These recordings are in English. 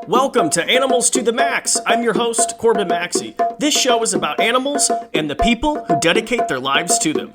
Welcome to Animals to the Max. I'm your host, Corbin Maxey. This show is about animals and the people who dedicate their lives to them.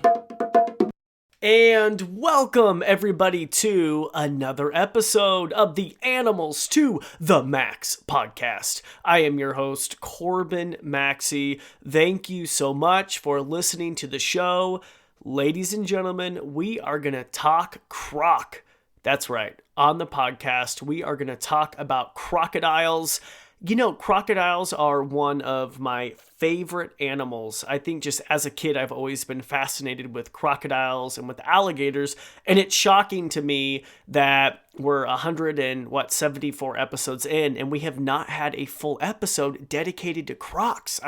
And welcome everybody to another episode of the Animals to the Max podcast. I am your host, Corbin Maxey. Thank you so much for listening to the show. Ladies and gentlemen, we are going to talk croc. That's right. On the podcast, we are going to talk about crocodiles. You know, crocodiles are one of my favorite animals. I think just as a kid, I've always been fascinated with crocodiles and with alligators. And it's shocking to me that we're 174 episodes in, and we have not had a full episode dedicated to crocs.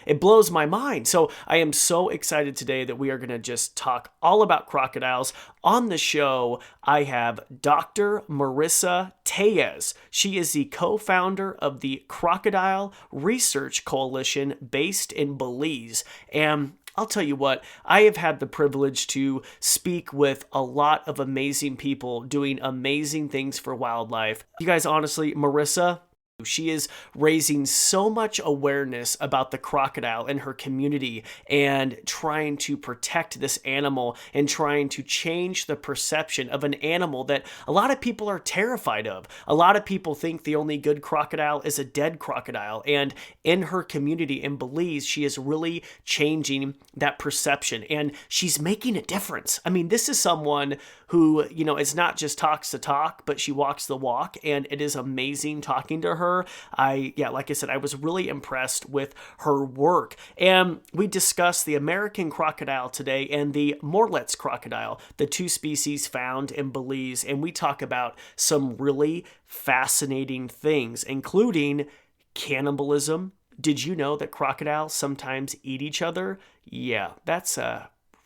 It blows my mind. So I am so excited today that we are going to just talk all about crocodiles. On the show, I have Dr. Marissa Tellez. She is the co-founder of the Crocodile Research Coalition based in Belize. And I'll tell you what, I have had the privilege to speak with a lot of amazing people doing amazing things for wildlife. You guys, honestly, Marissa, she is raising so much awareness about the crocodile in her community and trying to protect this animal and trying to change the perception of an animal that a lot of people are terrified of. A lot of people think the only good crocodile is a dead crocodile. And in her community in Belize, she is really changing that perception and she's making a difference. I mean, this is someone who, you know, is not just talks the talk, but she walks the walk, and it is amazing talking to her. Like I said, I was really impressed with her work. And we discussed the American crocodile today and the Morlet's crocodile, the two species found in Belize. And we talk about some really fascinating things, including cannibalism. Did you know that crocodiles sometimes eat each other? Yeah, that's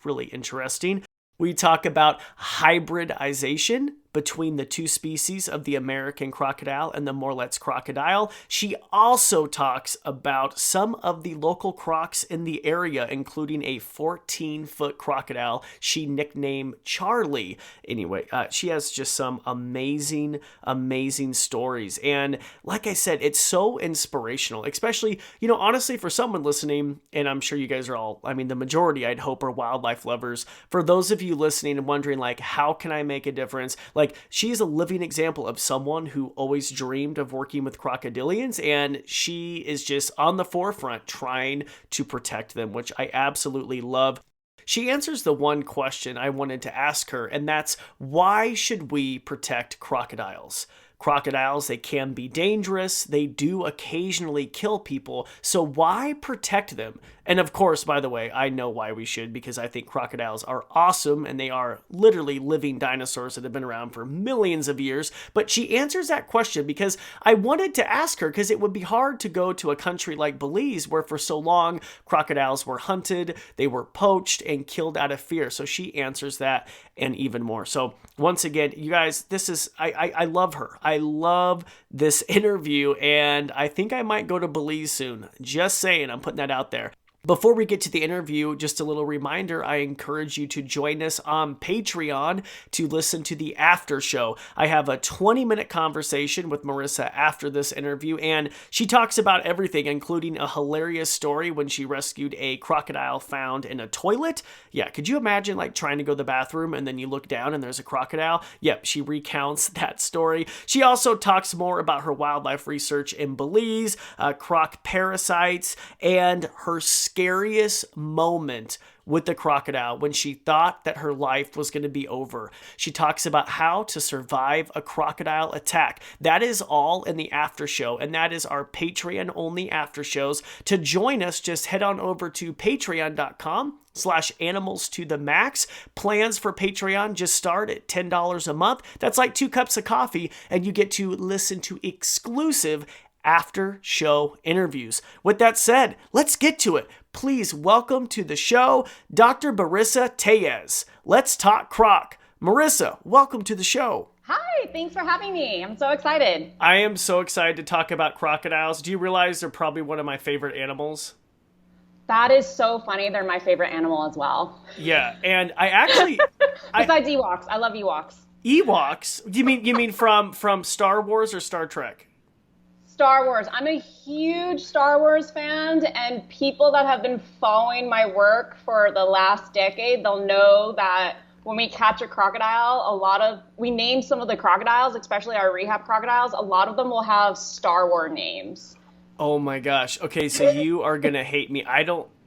really interesting. We talk about hybridization between the two species of the American crocodile and the Morlet's crocodile. She also talks about some of the local crocs in the area, including a 14-foot crocodile she nicknamed Charlie. Anyway, she has just some amazing stories. And like I said, it's so inspirational, especially, you know, honestly, for someone listening, and I'm sure you guys are all, I mean, the majority, I'd hope, are wildlife lovers. For those of you listening and wondering, like, how can I make a difference? Like, she is a living example of someone who always dreamed of working with crocodilians, and she is just on the forefront trying to protect them, which I absolutely love. She answers the one question I wanted to ask her, and that's, why should we protect crocodiles? Crocodiles, they can be dangerous. They do occasionally kill people. So why protect them? And of course, by the way, I know why we should, because I think crocodiles are awesome and they are literally living dinosaurs that have been around for millions of years. But she answers that question because I wanted to ask her, because it would be hard to go to a country like Belize where for so long crocodiles were hunted, they were poached and killed out of fear. So she answers that and even more. So once again, you guys, I love her. I love this interview, and I think I might go to Belize soon. Just saying, I'm putting that out there. Before we get to the interview, just a little reminder, I encourage you to join us on Patreon to listen to the after show. I have a 20-minute conversation with Marissa after this interview, and she talks about everything, including a hilarious story when she rescued a crocodile found in a toilet. Yeah, could you imagine like trying to go to the bathroom and then you look down and there's a crocodile? Yep, she recounts that story. She also talks more about her wildlife research in Belize, croc parasites, and her scariest moment with the crocodile when she thought that her life was going to be over. She talks about how to survive a crocodile attack. That is all in the after show, and that is our Patreon only after shows. To join us, just head on over to patreon.com/animals to the max. Plans for Patreon just start at $10 a month. That's like 2 cups of coffee, and you get to listen to exclusive after show interviews. With that said, let's get to it. Please welcome to the show, Dr. Marissa Tellez. Let's talk croc. Marissa, welcome to the show. Hi, thanks for having me. I'm so excited. I am so excited to talk about crocodiles. Do you realize they're probably one of my favorite animals? That is so funny. They're my favorite animal as well. Yeah, and I actually... Besides Ewoks. I love Ewoks. Ewoks? You mean from Star Wars or Star Trek? Star Wars. I'm a huge Star Wars fan, and people that have been following my work for the last decade, they'll know that when we catch a crocodile, we name some of the crocodiles, especially our rehab crocodiles, a lot of them will have Star Wars names. Oh my gosh. Okay, so you are going to hate me.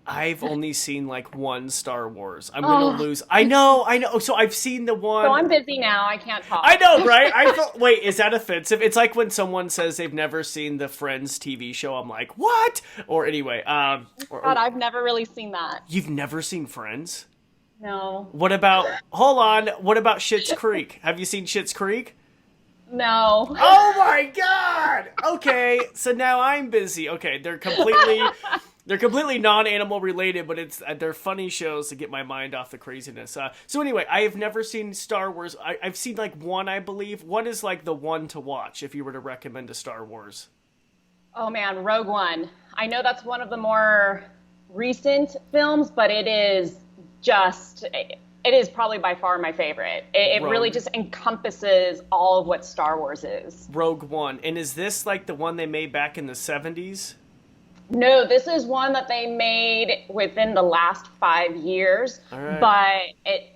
I've only seen like one Star Wars. I'm going to lose. I know. So I've seen the one. So I'm busy now. I can't talk. I know, right? Wait, is that offensive? It's like when someone says they've never seen the Friends TV show. I'm like, what? Or anyway, God, I've never really seen that. You've never seen Friends? No. What about Schitt's Creek? Have you seen Schitt's Creek? No. Oh my God! Okay, so now I'm busy. Okay, they're completely non-animal related, but they're funny shows to get my mind off the craziness. So anyway, I have never seen Star Wars. I've seen like one, I believe. One is like the one to watch if you were to recommend a Star Wars. Oh man, Rogue One. I know that's one of the more recent films, but it is probably by far my favorite. It really just encompasses all of what Star Wars is. Rogue One. And is this like the one they made back in the 70s? No, this is one that they made within the last 5 years, right. But it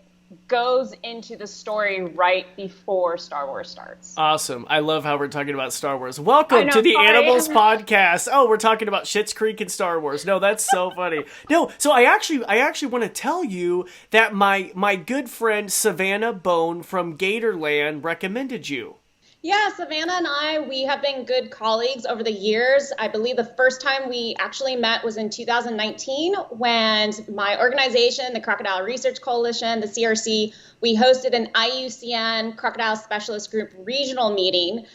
goes into the story right before Star Wars starts. Awesome. I love how we're talking about Star Wars. Welcome to the Animals Podcast. Oh, we're talking about Schitt's Creek and Star Wars. No, that's so funny. No, so I actually want to tell you that my good friend Savannah Bone from Gatorland recommended you. Yeah, Savannah and we have been good colleagues over the years. I believe the first time we actually met was in 2019 when my organization, the Crocodile Research Coalition, the CRC, we hosted an IUCN Crocodile Specialist Group regional meeting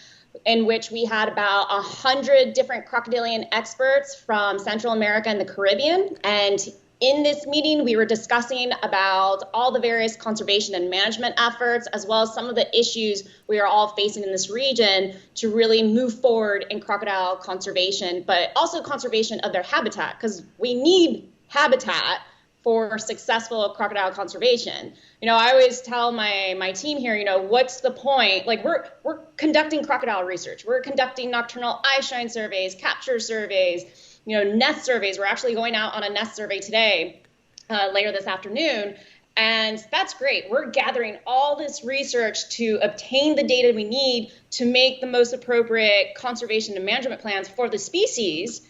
in which we had about 100 different crocodilian experts from Central America and the Caribbean. And in this meeting, we were discussing about all the various conservation and management efforts, as well as some of the issues we are all facing in this region to really move forward in crocodile conservation, but also conservation of their habitat, because we need habitat for successful crocodile conservation. You know, I always tell my team here, you know, what's the point? Like we're conducting crocodile research. We're conducting nocturnal eye shine surveys, capture surveys, you know, nest surveys. We're actually going out on a nest survey today, later this afternoon. And that's great. We're gathering all this research to obtain the data we need to make the most appropriate conservation and management plans for the species.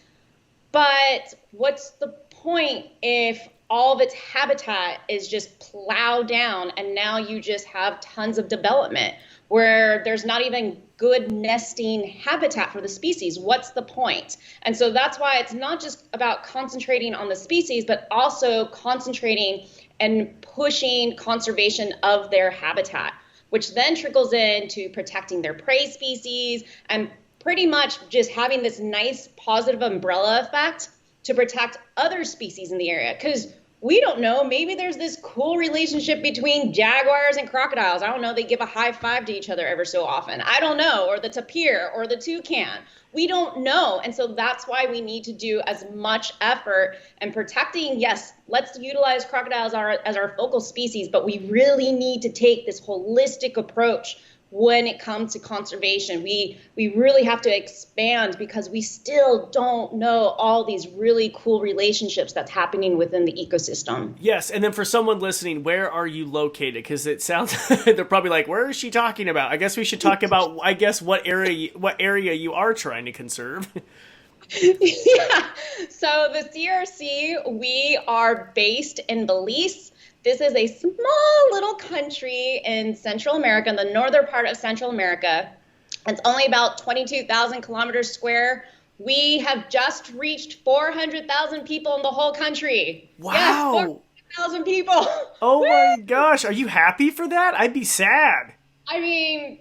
But what's the point if all of its habitat is just plowed down and now you just have tons of development where there's not even good nesting habitat for the species? What's the point? And so that's why it's not just about concentrating on the species, but also concentrating and pushing conservation of their habitat, which then trickles into protecting their prey species and pretty much just having this nice positive umbrella effect to protect other species in the area. Because we don't know, maybe there's this cool relationship between jaguars and crocodiles. I don't know, they give a high five to each other ever so often. I don't know, or the tapir or the toucan. We don't know. And so that's why we need to do as much effort in protecting. Yes, let's utilize crocodiles as our focal species, but we really need to take this holistic approach when it comes to conservation. We really have to expand because we still don't know all these really cool relationships that's happening within the ecosystem. Yes, and then for someone listening, where are you located? Because it sounds they're probably like, where is she talking about? I guess we should talk about, what area you are trying to conserve. Yeah, so the CRC, we are based in Belize. This is a small little country in Central America, in the northern part of Central America. It's only about 22,000 kilometers square. We have just reached 400,000 people in the whole country. Wow. Yes, 400,000 people. Oh my gosh. Are you happy for that? I'd be sad. I mean,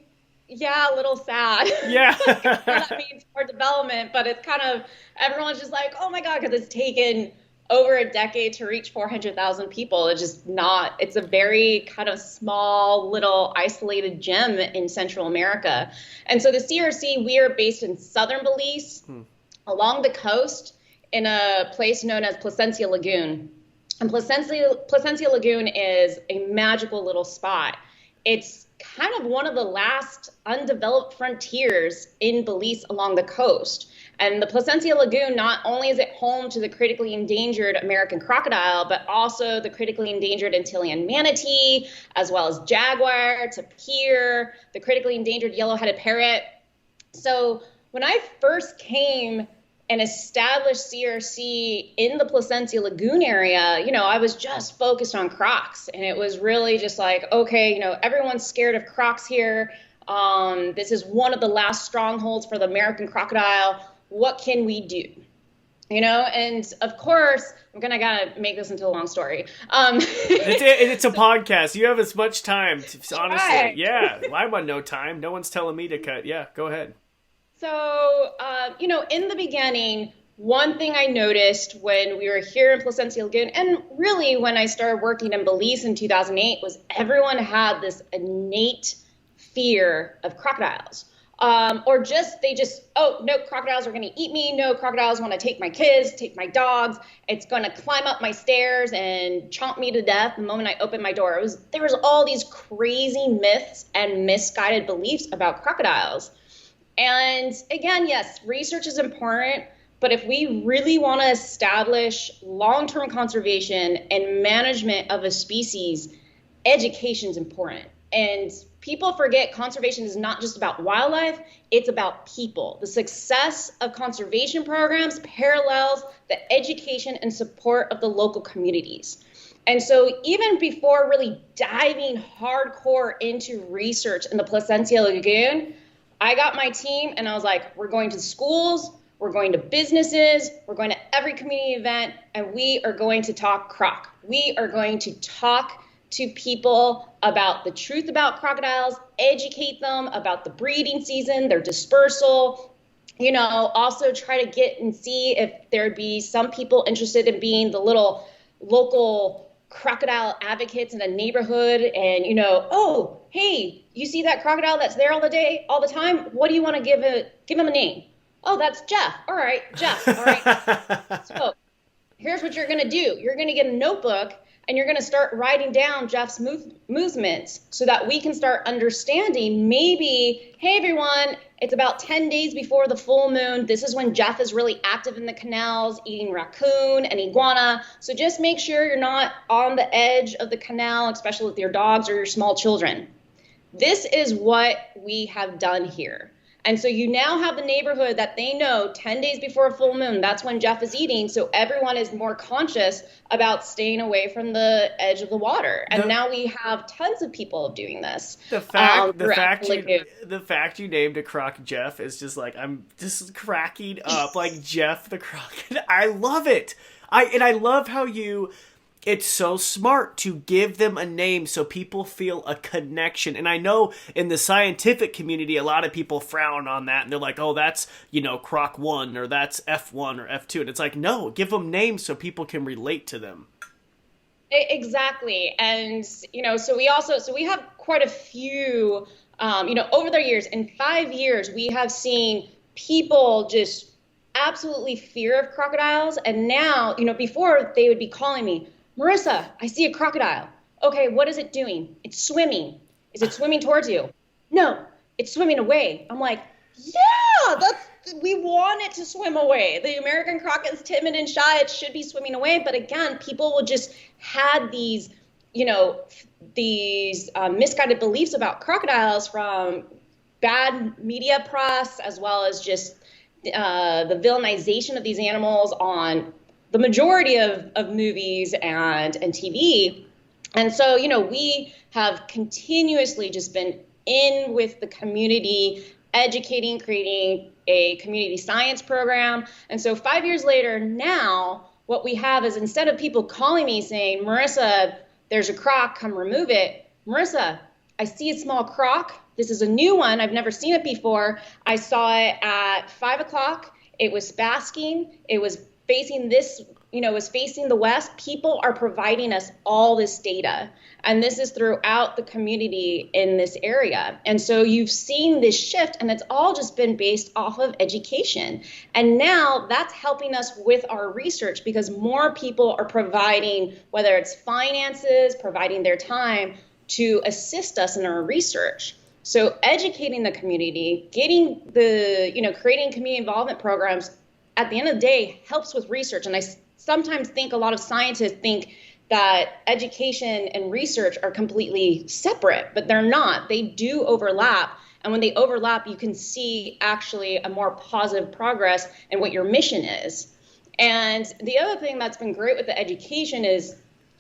yeah, a little sad. Yeah. That means for development, but it's kind of, everyone's just like, oh my God, because it's taken over a decade to reach 400,000 people. It's just not, it's a very kind of small, little isolated gem in Central America. And so the CRC, we are based in southern Belize, along the coast in a place known as Placencia Lagoon. And Placencia Lagoon is a magical little spot. It's kind of one of the last undeveloped frontiers in Belize along the coast. And the Placencia Lagoon, not only is it home to the critically endangered American crocodile, but also the critically endangered Antillean manatee, as well as jaguar, tapir, the critically endangered yellow-headed parrot. So when I first came and established CRC in the Placencia Lagoon area, I was just focused on crocs. And it was really just like, okay, everyone's scared of crocs here. This is one of the last strongholds for the American crocodile. What can we do? And of course, I'm going to gotta make this into a long story. It's a podcast. You have as much time, honestly. Right. Yeah, I want no time. No one's telling me to cut. Yeah, go ahead. So, in the beginning, one thing I noticed when we were here in Placencia Lagoon, and really when I started working in Belize in 2008, was everyone had this innate fear of crocodiles. Oh, no, crocodiles are going to eat me. No, crocodiles want to take my kids, take my dogs. It's going to climb up my stairs and chomp me to death the moment I open my door. There was all these crazy myths and misguided beliefs about crocodiles. And again, yes, research is important, but if we really want to establish long-term conservation and management of a species, education is important. And people forget conservation is not just about wildlife, it's about people. The success of conservation programs parallels the education and support of the local communities. And so even before really diving hardcore into research in the Placencia Lagoon, I got my team and I was like, we're going to schools, we're going to businesses, we're going to every community event, and we are going to talk croc. We are going to talk to people about the truth about crocodiles, educate them about the breeding season, their dispersal, also try to get and see if there'd be some people interested in being the little local crocodile advocates in a neighborhood and, oh, hey, you see that crocodile that's there all the time? What do you want to give him a name? Oh, that's Jeff. All right, Jeff. All right. So here's what you're going to do. You're going to get a notebook and you're going to start writing down Jeff's movements so that we can start understanding maybe, hey, everyone, it's about 10 days before the full moon. This is when Jeff is really active in the canals, eating raccoon and iguana. So just make sure you're not on the edge of the canal, especially with your dogs or your small children. This is what we have done here. And so you now have the neighborhood that they know 10 days before a full moon, that's when Jeff is eating. So everyone is more conscious about staying away from the edge of the water. And now we have tons of people doing this. The fact you named a croc Jeff is just like, I'm just cracking up. Like Jeff the crocodile. I love it. I love how it's so smart to give them a name so people feel a connection. And I know in the scientific community, a lot of people frown on that. And they're like, oh, that's, Croc 1 or that's F1 or F2. And it's like, no, give them names so people can relate to them. Exactly. And, so we have quite a few, over the years, in 5 years, we have seen people just absolutely fear of crocodiles. And now, before they would be calling me, Marissa, I see a crocodile. Okay, what is it doing? It's swimming. Is it swimming towards you? No, it's swimming away. I'm like, yeah, we want it to swim away. The American croc is timid and shy. It should be swimming away. But again, people will just had these, misguided beliefs about crocodiles from bad media press, as well as just the villainization of these animals on the majority of movies and TV. And so, we have continuously just been in with the community, educating, creating a community science program. And so 5 years later now, what we have is instead of people calling me saying, Marissa, there's a croc, come remove it. Marissa, I see a small croc. This is a new one. I've never seen it before. I saw it at 5 o'clock. It was basking. It was facing the west. People are providing us all this data. And this is throughout the community in this area. And so you've seen this shift, and it's all just been based off of education. And now that's helping us with our research because more people are providing, whether it's finances, providing their time to assist us in our research. So educating the community, creating community involvement programs, at the end of the day, helps with research. And I sometimes think a lot of scientists think that education and research are completely separate, but they're not. They do overlap. And when they overlap, you can see actually a more positive progress in what your mission is. And the other thing that's been great with the education is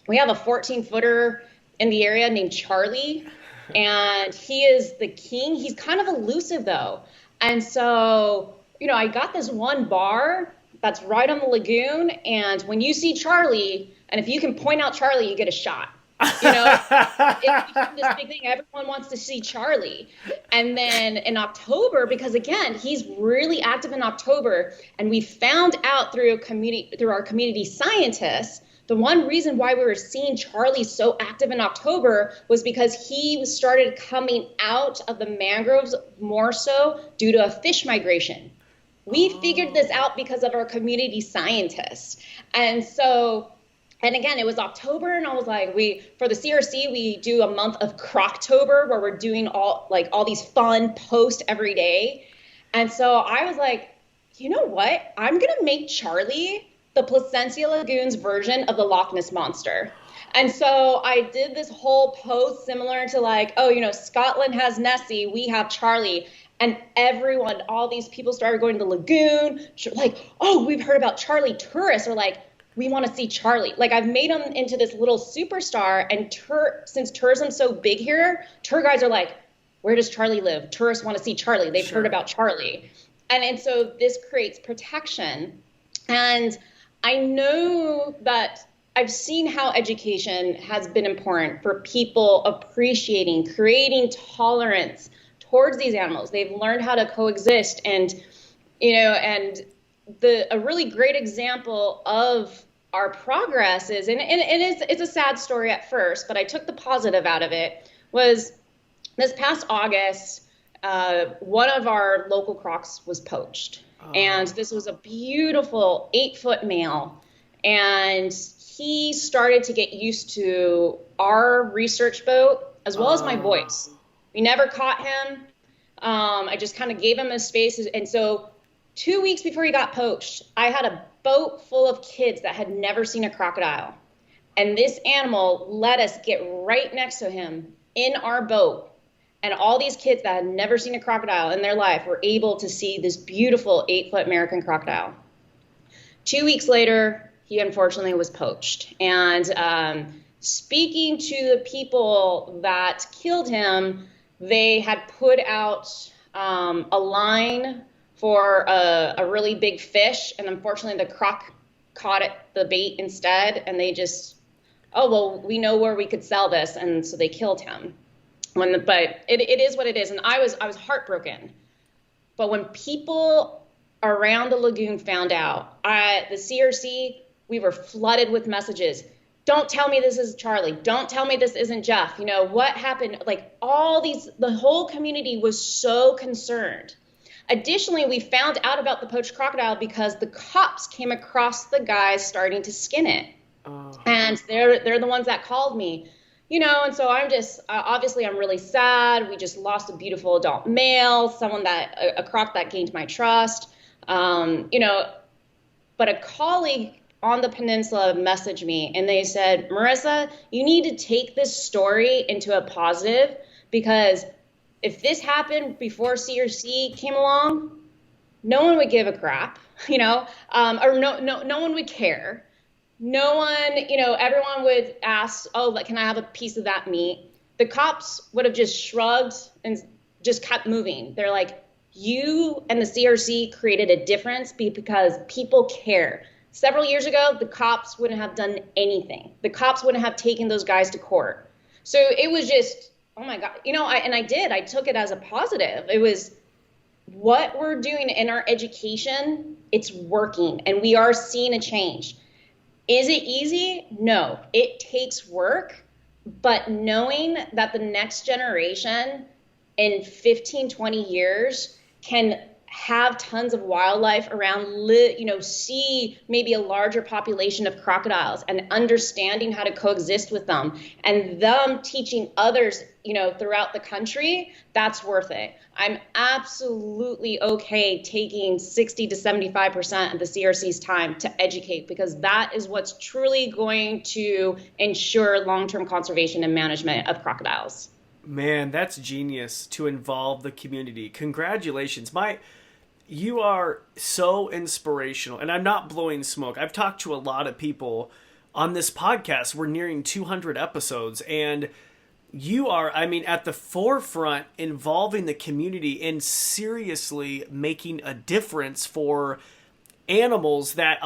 we have a 14-footer in the area named Charlie, and he is the king. He's kind of elusive though. And so, I got this one bar that's right on the lagoon, and when you see Charlie, and if you can point out Charlie, you get a shot. It's become this big thing. Everyone wants to see Charlie. And then in October, because again, he's really active in October, and we found out through our community scientists, the one reason why we were seeing Charlie so active in October was because he started coming out of the mangroves more so due to a fish migration. We figured this out because of our community scientists. And so, and again, it was October, and I was like, for the CRC, we do a month of Croctober where we're doing all these fun posts every day. And so I was like, you know what? I'm going to make Charlie the Placentia Lagoons version of the Loch Ness Monster. And so I did this whole post similar to Scotland has Nessie, we have Charlie. And everyone, all these people started going to the lagoon, we've heard about Charlie. Tourists are like, we want to see Charlie. I've made him into this little superstar, and since tourism's so big here, tour guides are like, where does Charlie live? Tourists want to see Charlie. They've heard about Charlie. And so this creates protection. And I know that I've seen how education has been important for people appreciating, creating tolerance towards these animals. They've learned how to coexist, and a really great example of our progress is, and it's a sad story at first, but I took the positive out of it, was this past August, one of our local crocs was poached. And this was a beautiful 8-foot male. And he started to get used to our research boat as well as my voice. We never caught him. I just kind of gave him his space. And so 2 weeks before he got poached, I had a boat full of kids that had never seen a crocodile. And this animal let us get right next to him in our boat. And all these kids that had never seen a crocodile in their life were able to see this beautiful 8-foot American crocodile. 2 weeks later, he unfortunately was poached. And speaking to the people that killed him, they had put out a line for a really big fish, and unfortunately the croc caught the bait instead, and they just, we know where we could sell this, and so they killed him. But it is what it is, and I was heartbroken. But when people around the lagoon found out, the CRC, we were flooded with messages. Don't tell me this is Charlie. Don't tell me this isn't Jeff. What happened? The whole community was so concerned. Additionally, we found out about the poached crocodile because the cops came across the guys starting to skin it. And they're the ones that called me. And so I'm just, obviously I'm really sad. We just lost a beautiful adult male, a croc that gained my trust. But a colleague on the peninsula messaged me and they said, Marissa, you need to take this story into a positive, because if this happened before CRC came along, no one would give a crap, or no one would care. No one, everyone would ask, can I have a piece of that meat? The cops would have just shrugged and just kept moving. They're like, you and the CRC created a difference because people care. Several years ago, the cops wouldn't have done anything. The cops wouldn't have taken those guys to court. So it was just, oh my God, I took it as a positive. It was what we're doing in our education, it's working, and we are seeing a change. Is it easy? No, it takes work, but knowing that the next generation in 15, 20 years can have tons of wildlife around, see maybe a larger population of crocodiles and understanding how to coexist with them and them teaching others, throughout the country, that's worth it. I'm absolutely okay taking 60 to 75% of the CRC's time to educate, because that is what's truly going to ensure long-term conservation and management of crocodiles. Man, that's genius to involve the community. Congratulations. You are so inspirational, and I'm not blowing smoke. I've talked to a lot of people on this podcast. We're nearing 200 episodes, and you are, at the forefront, involving the community and seriously making a difference for animals that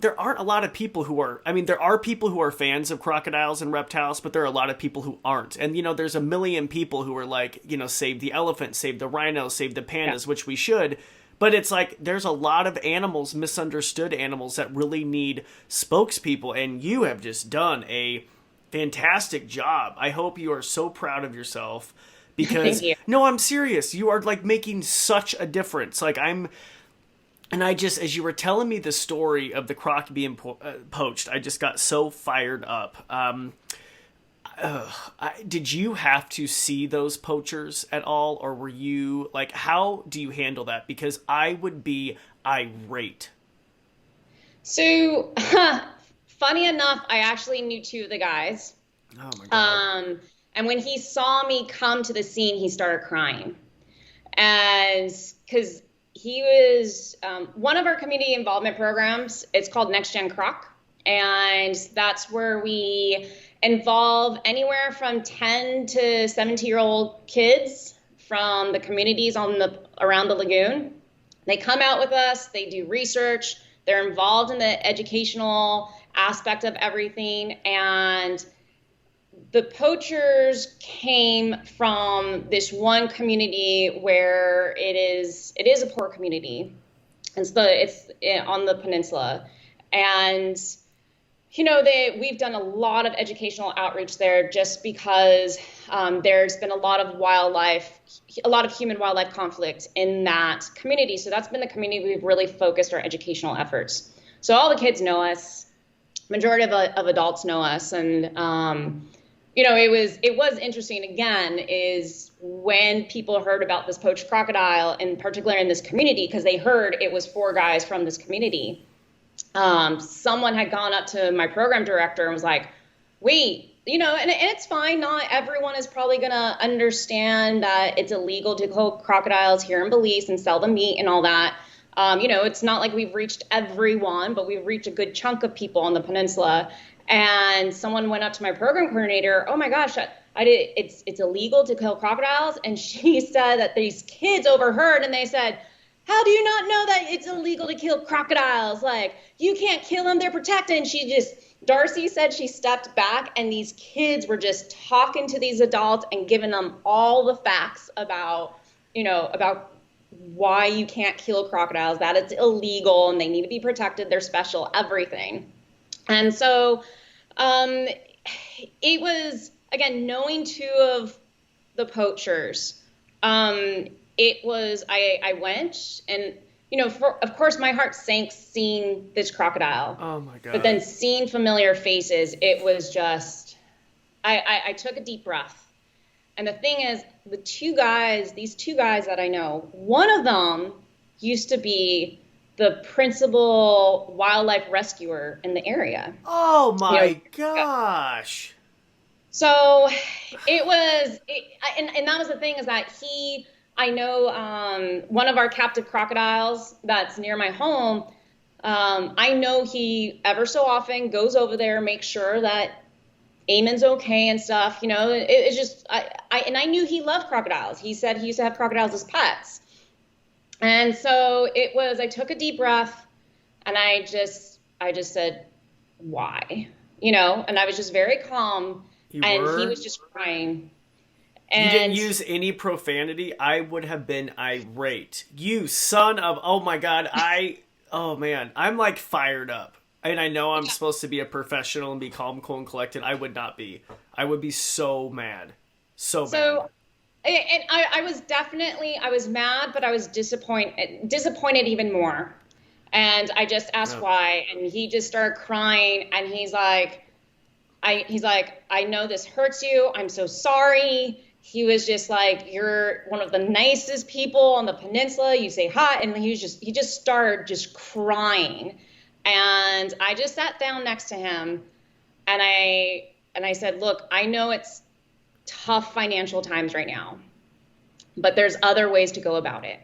there aren't a lot of people who are, there are people who are fans of crocodiles and reptiles, but there are a lot of people who aren't. And, there's a million people who are like, save the elephant, save the rhino, save the pandas, which we should. But it's like there's a lot of animals, misunderstood animals, that really need spokespeople. And you have just done a fantastic job. I hope you are so proud of yourself, because no, I'm serious. You are like making such a difference. And as you were telling me the story of the croc being poached, I just got so fired up. Did you have to see those poachers at all, or were you like, how do you handle that? Because I would be irate. So, funny enough, I actually knew two of the guys. Oh my God. And when he saw me come to the scene, he started crying. And because he was one of our community involvement programs, it's called Next Gen Croc. And that's where we involve anywhere from 10 to 17-year-old kids from the communities around the lagoon. They come out with us, they do research, they're involved in the educational aspect of everything. And the poachers came from this one community where it is a poor community. It's on the peninsula. And we've done a lot of educational outreach there, just because there's been a lot of human-wildlife conflict in that community. So that's been the community we've really focused our educational efforts. So all the kids know us, majority of adults know us, and it was interesting again is when people heard about this poached crocodile, in particular in this community, because they heard it was 4 guys from this community. Someone had gone up to my program director and was like, wait, and it's fine. Not everyone is probably going to understand that it's illegal to kill crocodiles here in Belize and sell the meat and all that. It's not like we've reached everyone, but we've reached a good chunk of people on the peninsula. And someone went up to my program coordinator, oh my gosh, it's illegal to kill crocodiles. And she said that these kids overheard, and they said, how do you not know that it's illegal to kill crocodiles? Like, you can't kill them, they're protected. And Darcy said she stepped back, and these kids were just talking to these adults and giving them all the facts about why you can't kill crocodiles, that it's illegal and they need to be protected, they're special, everything. And so it was, again, knowing 2 of the poachers, I went, and, of course my heart sank seeing this crocodile. Oh my God. But then seeing familiar faces, it was just, I took a deep breath. And the thing is, these two guys that I know, one of them used to be the principal wildlife rescuer in the area. Oh my gosh. So it was, and that was the thing, is that I know one of our captive crocodiles that's near my home, I know he ever so often goes over there, makes sure that Eamon's okay and stuff, it's just, I knew he loved crocodiles. He said he used to have crocodiles as pets. And so I took a deep breath, and I just said, why? And I was just very calm, he was just crying. And you didn't use any profanity. I would have been irate. You son of, oh my God, oh man, I'm like fired up. And I know I'm supposed to be a professional and be calm, cool, and collected. I would not be. I would be so mad. So bad. And I was mad, but I was disappointed even more. And I just asked why, and he just started crying, and he's like, I know this hurts you. I'm so sorry. He was just like, you're one of the nicest people on the peninsula. You say hi. And he just started just crying. And I just sat down next to him, and I said, look, I know it's tough financial times right now, but there's other ways to go about it.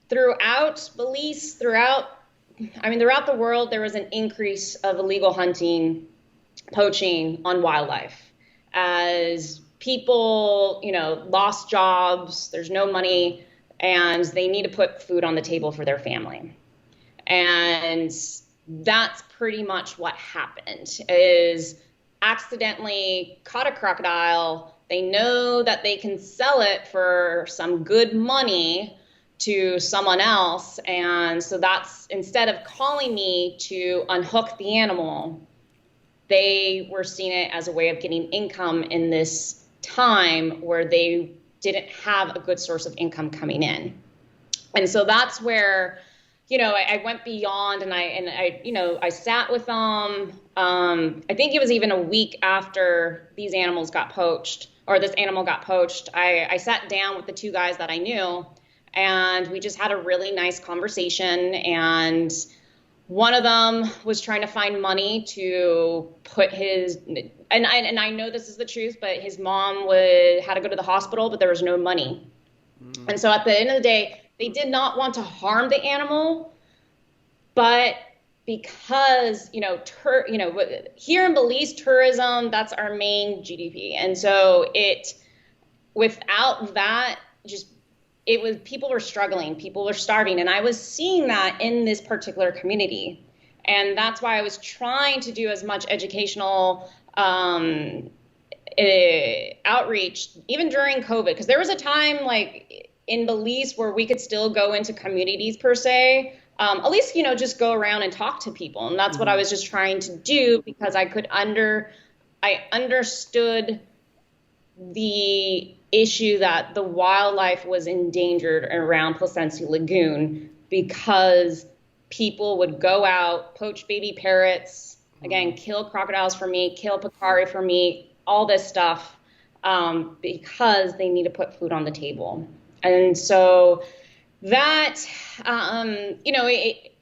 Throughout Belize, throughout the world, there was an increase of illegal hunting, poaching on wildlife as people, lost jobs, there's no money, and they need to put food on the table for their family. And that's pretty much what happened, is accidentally caught a crocodile. They know that they can sell it for some good money to someone else. And so that's, instead of calling me to unhook the animal, they were seeing it as a way of getting income in this time where they didn't have a good source of income coming in. And so that's where, I went beyond, and I sat with them. I think it was even a week after these animals got poached, or this animal got poached. I sat down with the two guys that I knew, and we just had a really nice conversation. And one of them was trying to find money to put his, and I know this is the truth, but his mom had to go to the hospital, but there was no money. Mm-hmm. And so at the end of the day, they did not want to harm the animal, but because, here in Belize, tourism, that's our main GDP. And so without that, people were struggling, people were starving. And I was seeing that in this particular community. And that's why I was trying to do as much educational outreach, even during COVID, because there was a time in Belize where we could still go into communities per se, at least, just go around and talk to people. And that's what I was just trying to do, because I understood the issue that the wildlife was endangered around Placencia Lagoon, because people would go out, poach baby parrots, again, kill crocodiles for meat, kill peccary for meat, all this stuff, because they need to put food on the table. And so that,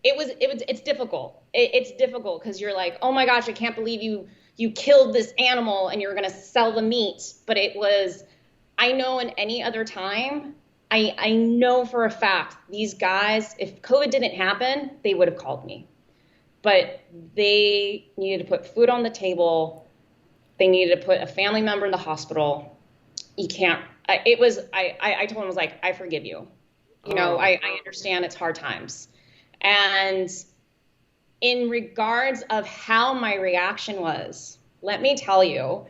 it's difficult. It's difficult because you're like, oh my gosh, I can't believe you killed this animal and you're going to sell the meat. But I know in any other time, I know for a fact, these guys, if COVID didn't happen, they would have called me. But they needed to put food on the table. They needed to put a family member in the hospital. You can't. I told him, I was like, I forgive you. I understand it's hard times. And in regards of how my reaction was, let me tell you,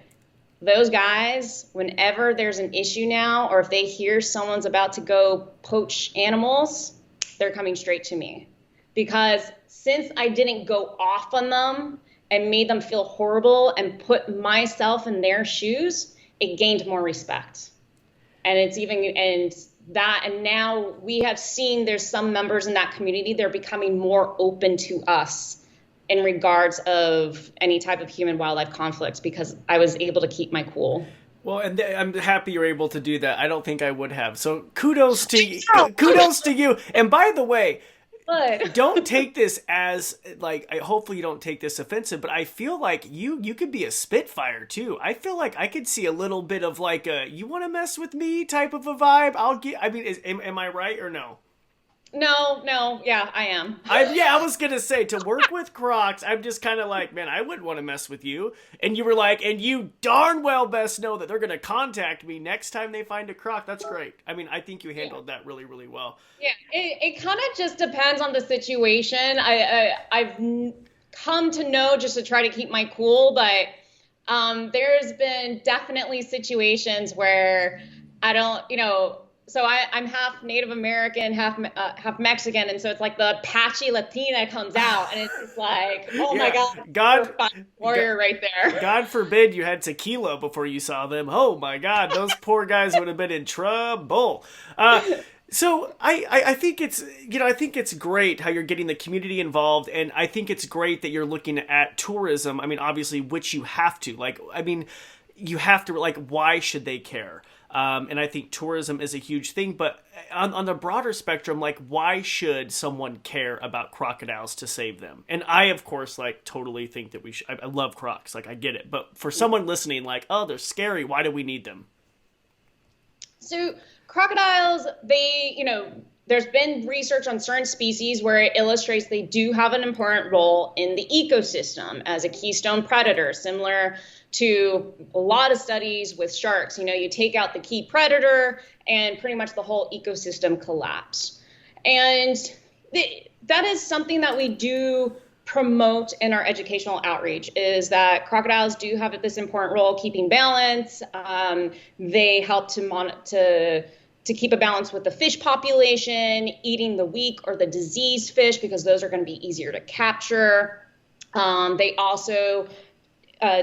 those guys, whenever there's an issue now, or if they hear someone's about to go poach animals, they're coming straight to me. Because since I didn't go off on them and made them feel horrible and put myself in their shoes, it gained more respect. And now we have seen there's some members in that community, they're becoming more open to us in regards of any type of human wildlife conflict, because I was able to keep my cool. Well, and I'm happy you're able to do that. I don't think I would have. So kudos to you. Kudos to you. And by the way, don't take this as hopefully you don't take this offensive, but I feel like you could be a spitfire too. I feel like I could see a little bit of you want to mess with me type of a vibe. Am I right or no? No, yeah, I am. I was going to say, to work with crocs, I'm just kind of like, man, I wouldn't want to mess with you. And you were like, and you darn well best know that they're going to contact me next time they find a croc. That's great. I think you handled that really, really well. Yeah, it kind of just depends on the situation. I've come to know just to try to keep my cool, but there's been definitely situations where I don't, I'm half Native American, half Mexican, and so it's like the Apache Latina comes out, and it's just like, oh my Yeah. God, God, warrior right there. God forbid you had tequila before you saw them. Oh my God, those poor guys would have been in trouble. So I think I think it's great how you're getting the community involved, and I think it's great that you're looking at tourism. I mean, obviously, which you have to. You have to, why should they care? And I think tourism is a huge thing, but on the broader spectrum, why should someone care about crocodiles to save them? And I, of course, totally think that we should. I love crocs, I get it. But for someone listening, oh, they're scary. Why do we need them? So crocodiles, there's been research on certain species where it illustrates they do have an important role in the ecosystem as a keystone predator, similar to a lot of studies with sharks. You take out the key predator and pretty much the whole ecosystem collapse. And that is something that we do promote in our educational outreach, is that crocodiles do have this important role keeping balance. They help to keep a balance with the fish population, eating the weak or the diseased fish, because those are going to be easier to capture. They also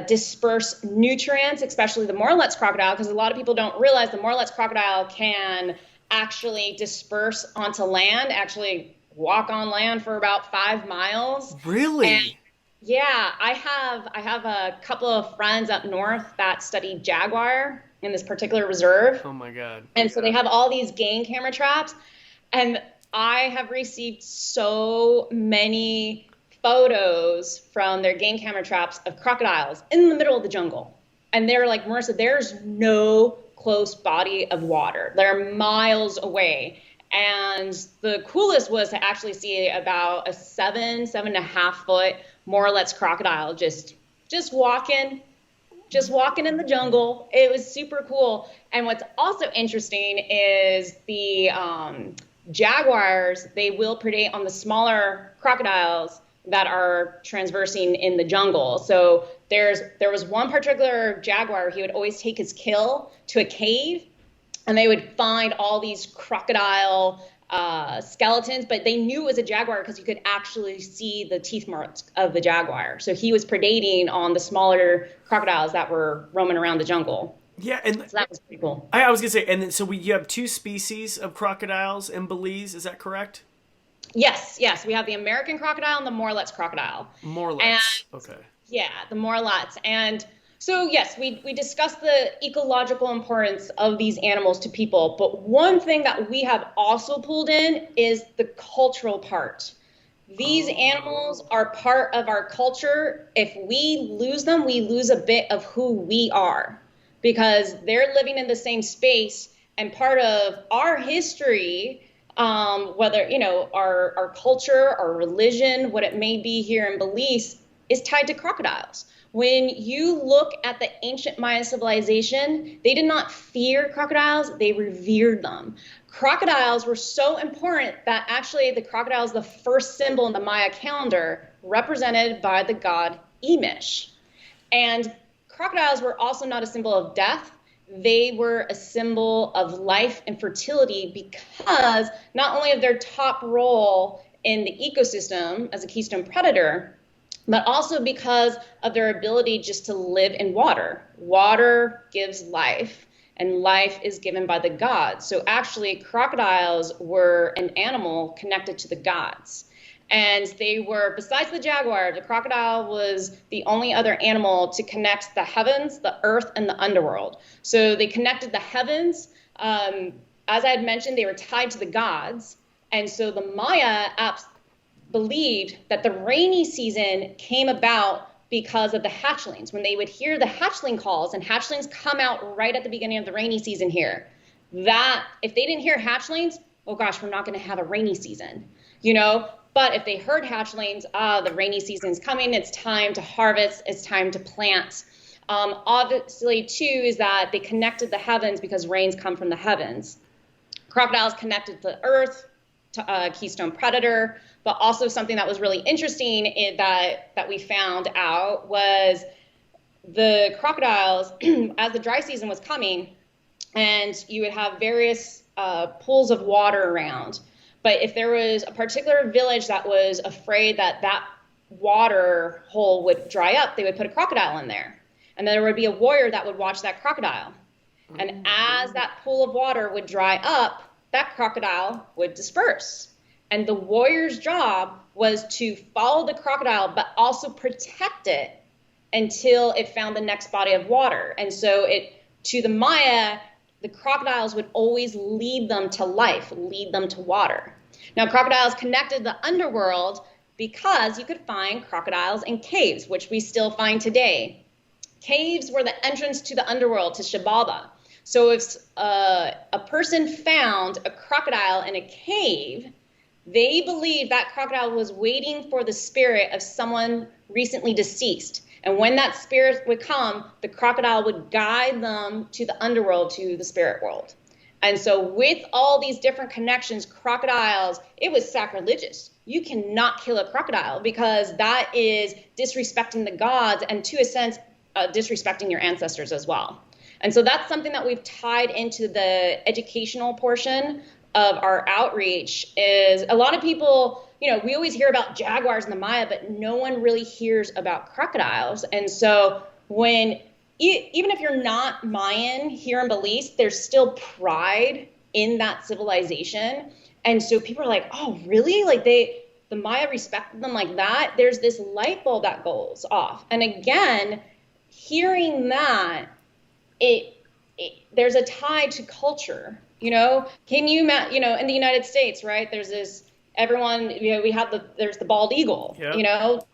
disperse nutrients, especially the Morlet's crocodile, because a lot of people don't realize the Morlet's crocodile can actually disperse onto land, actually walk on land for about 5 miles. Really? And yeah, I have a couple of friends up north that study jaguar in this particular reserve. Oh my God. And so they have all these game camera traps, and I have received so many photos from their game camera traps of crocodiles in the middle of the jungle. And they're like, Marissa, there's no close body of water. They're miles away. And the coolest was to actually see about a 7.5 foot Morlet's crocodile just walking in the jungle. It was super cool. And what's also interesting is the jaguars, they will predate on the smaller crocodiles that are transversing in the jungle. So there was one particular jaguar, he would always take his kill to a cave, and they would find all these crocodile skeletons, but they knew it was a jaguar because you could actually see the teeth marks of the jaguar. So he was predating on the smaller crocodiles that were roaming around the jungle. Yeah, and so that was pretty cool. I was gonna say, and then, so you have 2 species of crocodiles in Belize. Is that correct? Yes. We have the American crocodile and the Morlet's crocodile. Morlet's, okay. Yeah, the Morlet's. And so, yes, we discussed the ecological importance of these animals to people. But one thing that we have also pulled in is the cultural part. These animals are part of our culture. If we lose them, we lose a bit of who we are, because they're living in the same space, and part of our history, whether, our culture, our religion, what it may be here in Belize, is tied to crocodiles. When you look at the ancient Maya civilization, they did not fear crocodiles, they revered them. Crocodiles were so important that actually the crocodile is the first symbol in the Maya calendar, represented by the god Emish. And crocodiles were also not a symbol of death. They were a symbol of life and fertility, because not only of their top role in the ecosystem as a keystone predator, but also because of their ability just to live in water. Water gives life, and life is given by the gods. So actually, crocodiles were an animal connected to the gods. And they were, besides the jaguar, the crocodile was the only other animal to connect the heavens, the earth, and the underworld. So they connected the heavens. As I had mentioned, they were tied to the gods. And so the Maya believed that the rainy season came about because of the hatchlings. When they would hear the hatchling calls, and hatchlings come out right at the beginning of the rainy season here, that if they didn't hear hatchlings, oh gosh, we're not going to have a rainy season, But if they heard hatchlings, the rainy season's coming, it's time to harvest, it's time to plant. Obviously, too, is that they connected the heavens because rains come from the heavens. Crocodiles connected to the earth, to keystone predator, but also something that was really interesting that we found out was the crocodiles, as the dry season was coming, and you would have various pools of water around. But if there was a particular village that was afraid that that water hole would dry up, they would put a crocodile in there. And then there would be a warrior that would watch that crocodile. And as that pool of water would dry up, that crocodile would disperse. And the warrior's job was to follow the crocodile, but also protect it until it found the next body of water. And so to the Maya, the crocodiles would always lead them to life, lead them to water. Now, crocodiles connected the underworld because you could find crocodiles in caves, which we still find today. Caves were the entrance to the underworld, to Shibaba. So if a person found a crocodile in a cave, they believed that crocodile was waiting for the spirit of someone recently deceased. And when that spirit would come, the crocodile would guide them to the underworld, to the spirit world. And so with all these different connections, crocodiles, it was sacrilegious. You cannot kill a crocodile because that is disrespecting the gods and, to a sense, disrespecting your ancestors as well. And so that's something that we've tied into the educational portion of our outreach. Is a lot of people, we always hear about jaguars in the Maya, but no one really hears about crocodiles. And so even if you're not Mayan here in Belize, there's still pride in that civilization. And so people are like, oh, really? Like the Maya respected them like that? There's this light bulb that goes off. And again, hearing that, there's a tie to culture, Can you, in the United States, right? There's this, everyone, there's the bald eagle, yep.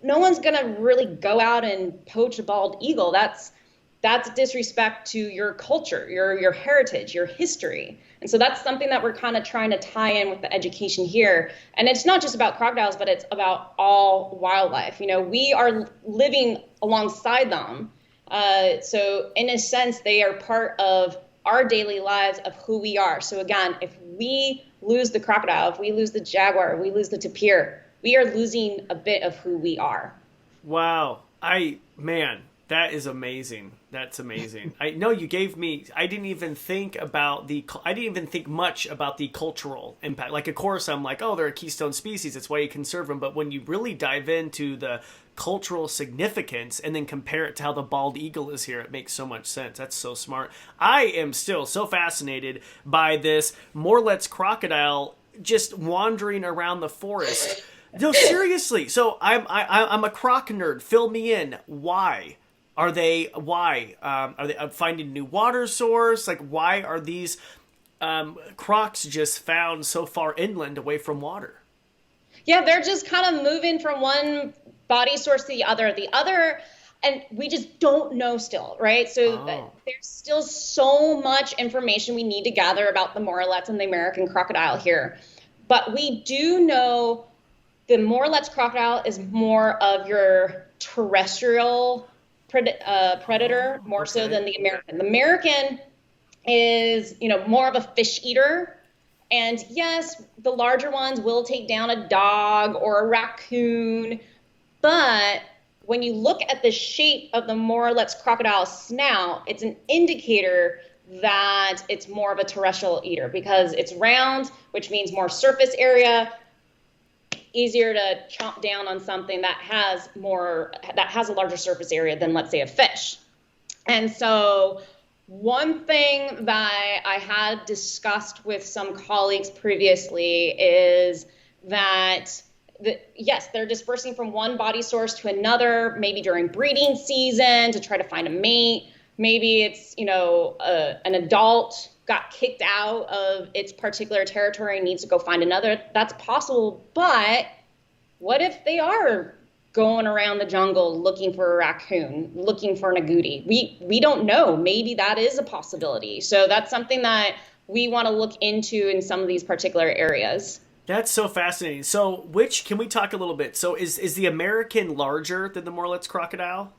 No one's going to really go out and poach a bald eagle. That's disrespect to your culture, your heritage, your history. And so that's something that we're kind of trying to tie in with the education here. And it's not just about crocodiles, but it's about all wildlife. We are living alongside them. So in a sense, they are part of our daily lives of who we are. So again, if we lose the crocodile, if we lose the jaguar, if we lose the tapir, we are losing a bit of who we are. Wow. That is amazing. That's amazing. I know you gave me, I didn't even think much about the cultural impact. Like, of course, I'm like, oh, they're a keystone species. That's why you conserve them. But when you really dive into the cultural significance and then compare it to how the bald eagle is here, it makes so much sense. That's so smart. I am still so fascinated by this Morlet's crocodile just wandering around the forest. No, seriously. So I'm a croc nerd. Fill me in. Why? Are they finding a new water source? Like, why are these crocs just found so far inland away from water? Yeah, they're just kind of moving from one body source to the other, and we just don't know still, right? So there's still so much information we need to gather about the Morlets and the American crocodile here. But we do know the Morlet's crocodile is more of your terrestrial predator, more so than the American. The American is, more of a fish eater. And yes, the larger ones will take down a dog or a raccoon. But when you look at the shape of the Morlet's crocodile snout, it's an indicator that it's more of a terrestrial eater because it's round, which means more surface area, easier to chomp down on something that has a larger surface area than, let's say, a fish. And so one thing that I had discussed with some colleagues previously is that yes, they're dispersing from one body source to another, maybe during breeding season to try to find a mate. Maybe it's, an adult got kicked out of its particular territory and needs to go find another. That's possible. But what if they are going around the jungle looking for a raccoon, looking for an agouti? We don't know. Maybe that is a possibility. So that's something that we want to look into in some of these particular areas. That's so fascinating. So can we talk a little bit? So is the American larger than the Morlet's crocodile?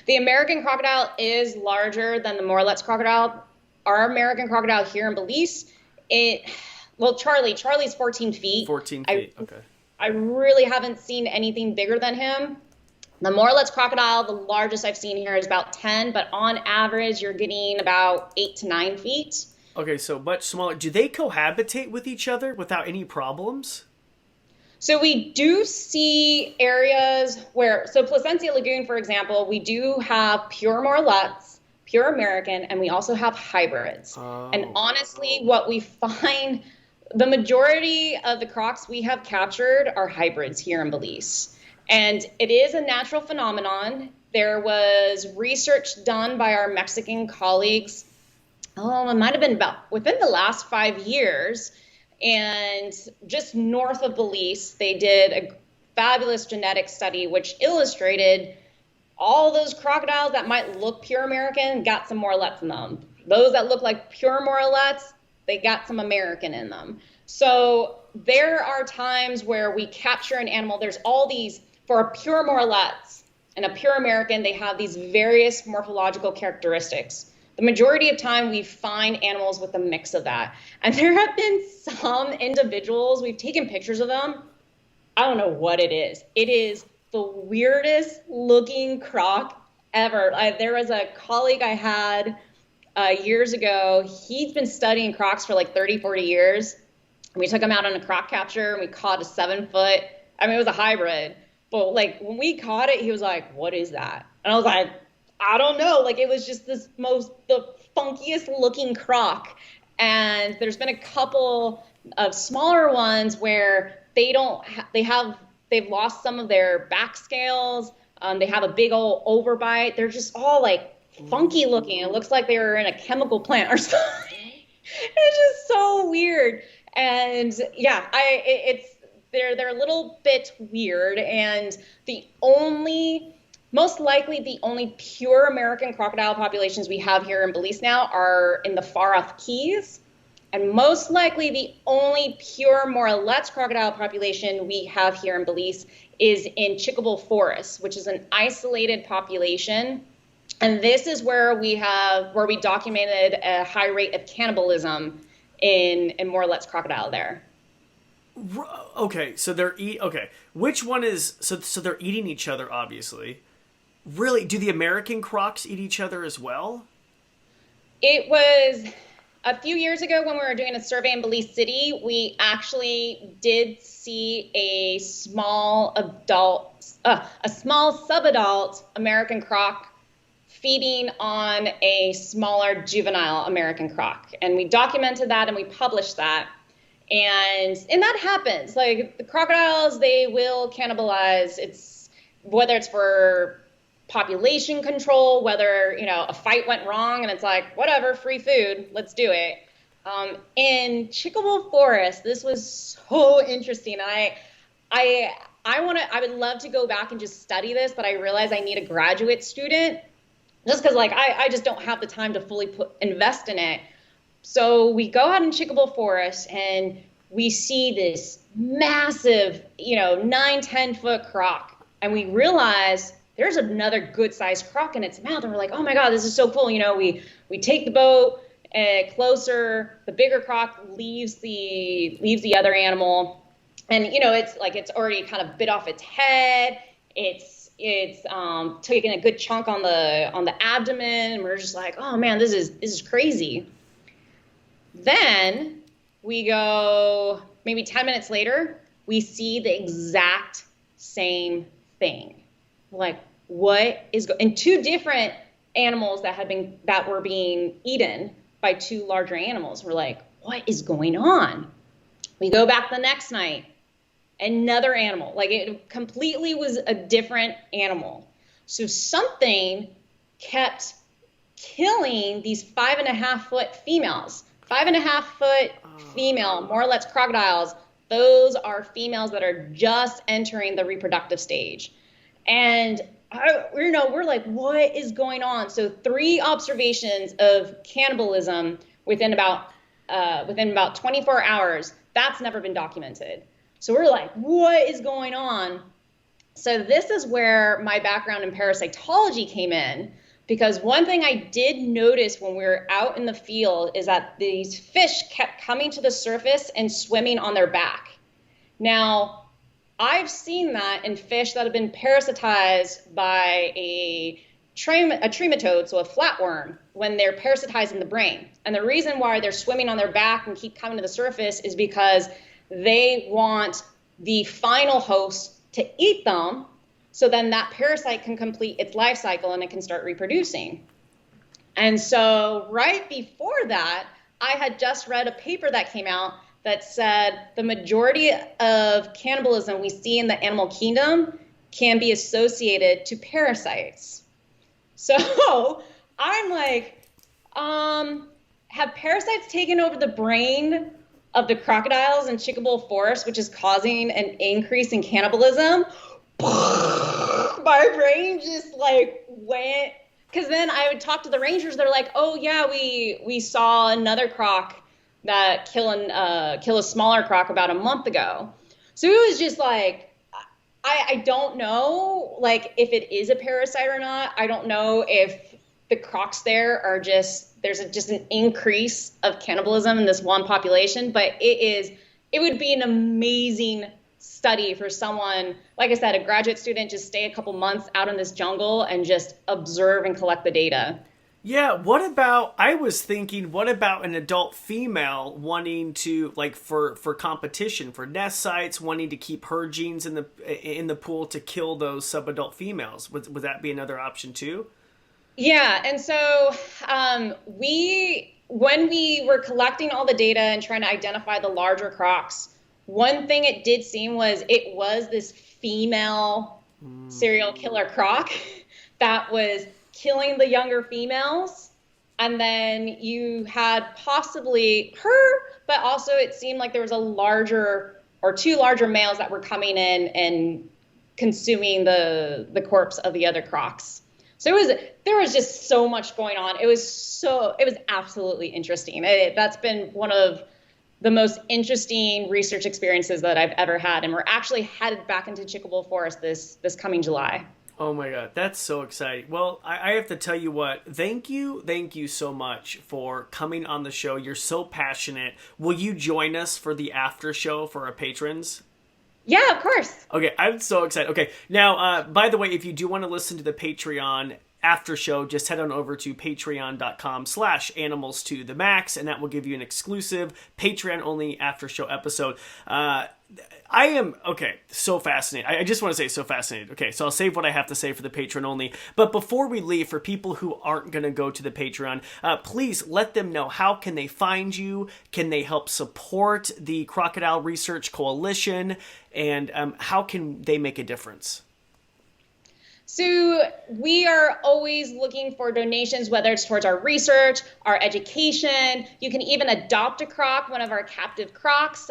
The American crocodile is larger than the Morlet's crocodile. Our American crocodile here in Belize, Charlie's 14 feet. 14 feet, okay. I really haven't seen anything bigger than him. The Morlet's crocodile, the largest I've seen here is about 10, but on average, you're getting about 8 to 9 feet. Okay, so much smaller. Do they cohabitate with each other without any problems? So we do see areas where, so Placencia Lagoon, for example, we do have pure Morlets, pure American, and we also have hybrids. And honestly, what we find, the majority of the crocs we have captured are hybrids here in Belize. And it is a natural phenomenon. There was research done by our Mexican colleagues, it might have been about within the last 5 years. And just north of Belize, they did a fabulous genetic study which illustrated all those crocodiles that might look pure American got some Morlets in them. Those that look like pure Morlets, they got some American in them. So there are times where we capture an animal. There's all these, for a pure Morlets and a pure American, they have these various morphological characteristics. The majority of time we find animals with a mix of that. And there have been some individuals, we've taken pictures of them. I don't know what it is. It is the weirdest looking croc ever. There was a colleague I had years ago. He's been studying crocs for like 30, 40 years. And we took him out on a croc capture and we caught a 7-foot. I mean, it was a hybrid. But like when we caught it, he was like, what is that? And I was like, I don't know. Like it was just the funkiest looking croc. And there's been a couple of smaller ones where they've lost some of their back scales. They have a big old overbite. They're just all like funky looking. It looks like they were in a chemical plant or something. It's just so weird. And yeah, they're a little bit weird. And most likely the only pure American crocodile populations we have here in Belize now are in the far-off Keys. And most likely the only pure Morlets crocodile population we have here in Belize is in Chickable Forest, which is an isolated population. And this is where we documented a high rate of cannibalism in Morlet's crocodile there. Okay, so which one is so they're eating each other, obviously. Really, do the American crocs eat each other as well? It was a few years ago when we were doing a survey in Belize City, we actually did see a small subadult American croc feeding on a smaller juvenile American croc. And we documented that and we published that. And that happens. Like the crocodiles, they will cannibalize. Whether it's for population control, whether a fight went wrong and it's like whatever, free food, let's do it. In Chickable Forest, this was so interesting. I would love to go back and just study this, but I realize I need a graduate student just because I just don't have the time to fully invest in it. So we go out in Chickable Forest and we see this massive, 9-10 foot croc, and we realize there's another good sized croc in its mouth, and we're like, oh my god, this is so cool. We take the boat closer, the bigger croc leaves the other animal, and it's already kind of bit off its head. It's taking a good chunk on the abdomen, and we're just like, oh man, this is crazy. Then we go maybe 10 minutes later, we see the exact same thing. Like, what is and two different animals that were being eaten by two larger animals. We're like, what is going on? We go back the next night, another animal. Like it completely was a different animal. So something kept killing these 5.5 foot females. 5.5 foot female Morlet's crocodiles. Those are females that are just entering the reproductive stage. And we're like, what is going on? So 3 observations of cannibalism within about 24 hours. That's never been documented. So we're like, what is going on? So this is where my background in parasitology came in, because one thing I did notice when we were out in the field is that these fish kept coming to the surface and swimming on their back. Now, I've seen that in fish that have been parasitized by a trematode, so a flatworm, when they're parasitized in the brain. And the reason why they're swimming on their back and keep coming to the surface is because they want the final host to eat them, so then that parasite can complete its life cycle and it can start reproducing. And so right before that, I had just read a paper that came out that said the majority of cannibalism we see in the animal kingdom can be associated to parasites. So I'm like, have parasites taken over the brain of the crocodiles in Chickabull Forest, which is causing an increase in cannibalism? My brain just like went, because then I would talk to the rangers. They're like, oh yeah, we saw another croc that kill a smaller croc about a month ago. So it was just like, I don't know, like, if it is a parasite or not. I don't know if the crocs there are there's just an increase of cannibalism in this one population, but it would be an amazing study for someone, like I said, a graduate student, just stay a couple months out in this jungle and just observe and collect the data. Yeah, I was thinking, what about an adult female wanting to, like, for competition, for nest sites, wanting to keep her genes in the pool to kill those subadult females? Would that be another option too? Yeah, and so when we were collecting all the data and trying to identify the larger crocs, one thing it did seem was it was this female serial killer croc that was killing the younger females, and then you had possibly her, but also it seemed like there was two larger males that were coming in and consuming the corpse of the other crocs. So there was just so much going on. It was absolutely interesting. That's been one of the most interesting research experiences that I've ever had, and we're actually headed back into Chickabull Forest this coming July. Oh my God, that's so exciting. Well, I have to tell you what, thank you so much for coming on the show. You're so passionate. Will you join us for the after show for our patrons? Yeah, of course. Okay, I'm so excited. Okay, now, by the way, if you do want to listen to the Patreon after show, just head on over to patreon.com/animals2themax, and that will give you an exclusive Patreon-only after show episode. I am, so fascinated. I just want to say so fascinated. Okay, so I'll save what I have to say for the Patreon only. But before we leave, for people who aren't going to go to the Patreon, please let them know, how can they find you? Can they help support the Crocodile Research Coalition? And how can they make a difference? So we are always looking for donations, whether it's towards our research, our education. You can even adopt a croc, one of our captive crocs.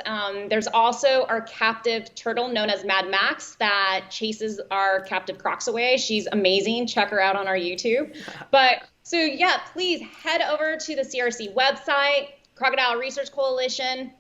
There's also our captive turtle known as Mad Max that chases our captive crocs away. She's amazing. Check her out on our YouTube. But so yeah, please head over to the CRC website, Crocodile Research Coalition,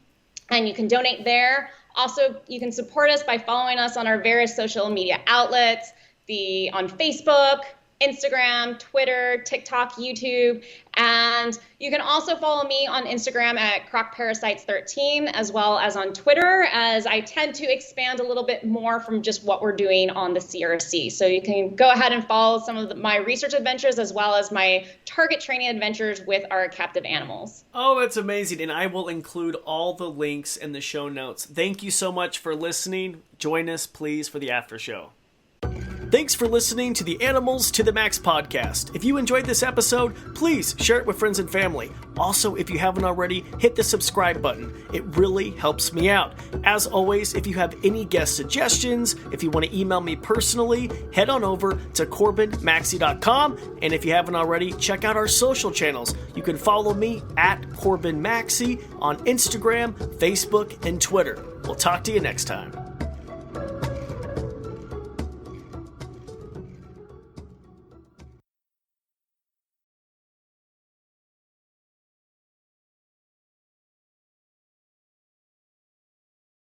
and you can donate there. Also, you can support us by following us on our various social media outlets. On Facebook, Instagram, Twitter, TikTok, YouTube, and you can also follow me on Instagram at crocparasites13, as well as on Twitter, as I tend to expand a little bit more from just what we're doing on the CRC. So you can go ahead and follow some of my research adventures as well as my target training adventures with our captive animals. Oh, that's amazing, and I will include all the links in the show notes. Thank you so much for listening. Join us, please, for the after show. Thanks for listening to the Animals to the Max podcast. If you enjoyed this episode, please share it with friends and family. Also, if you haven't already, hit the subscribe button. It really helps me out. As always, if you have any guest suggestions, if you want to email me personally, head on over to CorbinMaxey.com. And if you haven't already, check out our social channels. You can follow me at CorbinMaxey on Instagram, Facebook, and Twitter. We'll talk to you next time.